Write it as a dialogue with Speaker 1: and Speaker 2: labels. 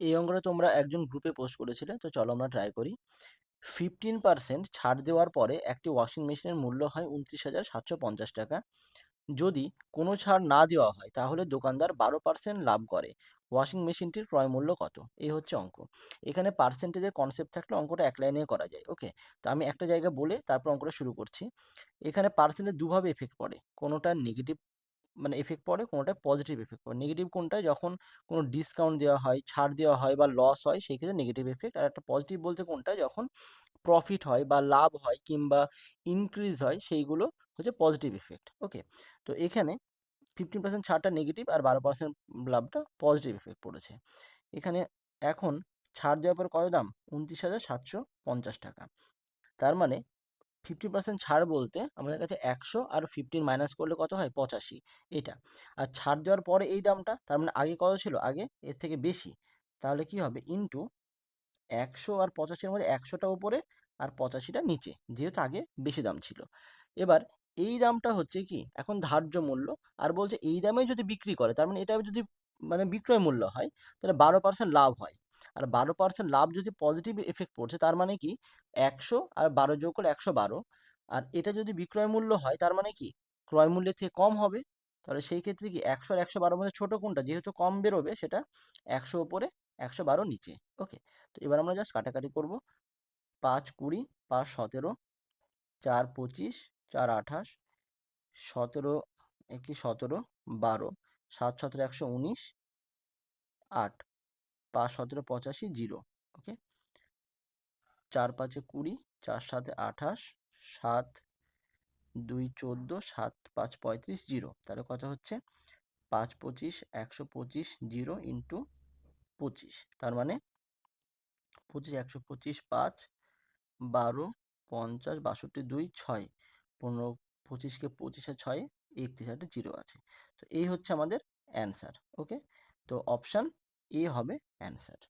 Speaker 1: এই অঙ্কটা তোমরা একজন গ্রুপে পোস্ট করেছিলে, তো চলো আমরা ট্রাই করি। 15% ছাড় দেওয়ার পরে একটি ওয়াশিং মেশিনের মূল্য হয় 29,750 টাকা। যদি কোনো ছাড় না দেওয়া হয় তাহলে দোকানদার 12% লাভ করে। ওয়াশিং মেশিনটির ক্রয় মূল্য কত? এই হচ্ছে অঙ্ক। এখানে পার্সেন্টেজের কনসেপ্ট থাকলে অঙ্কটা এক লাইনে করা যায়। ওকে, তো আমি একটা জায়গা বলে তারপর অঙ্কটা শুরু করছি। এখানে পার্সেন্টেজ দুভাবে এফেক্ট পড়ে, কোনোটা নেগেটিভ মানে এফেক্ট পড়ে, কোনোটা পজিটিভ এফেক্ট পড়ে। নেগেটিভ কোনটা? যখন কোনো ডিসকাউন্ট দেওয়া হয়, ছাড় দেওয়া হয় বা লস হয়, সেই ক্ষেত্রে নেগেটিভ এফেক্ট। আর একটা পজিটিভ বলতে কোনটা? যখন প্রফিট হয় বা লাভ হয় কিংবা ইনক্রিজ হয়, সেইগুলো হচ্ছে পজিটিভ এফেক্ট। ওকে, তো এখানে 15% ছাড়টা নেগেটিভ আর 12% লাভটা পজিটিভ এফেক্ট পড়েছে এখানে। এখন ছাড় দেওয়ার পর কত দাম? 29,750 টাকা। তার মানে 50% ছাড় বলতে আমাদের কাছে 100 আর 15 মাইনাস করলে কত হয়? 85, এটা। আর ছাড় দেওয়ার পরে এই দামটা, তার মানে আগে কত ছিল? আগে এর থেকে বেশি। তাহলে কি হবে? ইন্টু 100 আর 85-এর মধ্যে 100টা উপরে আর 85টা নিচে, যেহেতু আগে বেশি দাম ছিল। এবার এই দামটা হচ্ছে কি এখন ধার্য মূল্য। আর বলছে এই দামে যদি বিক্রি করে, তার মানে এটা যদি মানে বিক্রয় মূল্য হয়, তাহলে 12% লাভ হয়। আর 12% লাভ যদি পজিটিভ এফেক্ট পড়ছে, তার মানে কি 100 আর 12 যোগ করলে 112। আর এটা যদি বিক্রয় মূল্য হয়, তার মানে কি ক্রয় মূল্যের থেকে কম হবে। তাহলে সেই ক্ষেত্রে কি 100 আর 112 মধ্যে ছোট কোনটা? যেহেতু কম বেরোবে, সেটা 100 উপরে 112 নিচে। ওকে, তো এবার আমরা জাস্ট কাটাকাটি করব। 5 20, 5 17, 4 25, 4 28, 17 একে 17, 12, 7 17 119, 8, 5 17 85, 0। ওকে, 4 5 20, 4 7 28, 7 2 14, 7 5 35, 0। তাহলে কত হচ্ছে? 5 25 125, 0 ইন্টু 25। তার মানে 25 125 5 12 50 62 2 6 15 25কে 25 আর 6 31, একটা 0 আছে। তো এই হচ্ছে আমাদের অ্যান্সার। ওকে, তো অপশান এ হবে অ্যান্সার।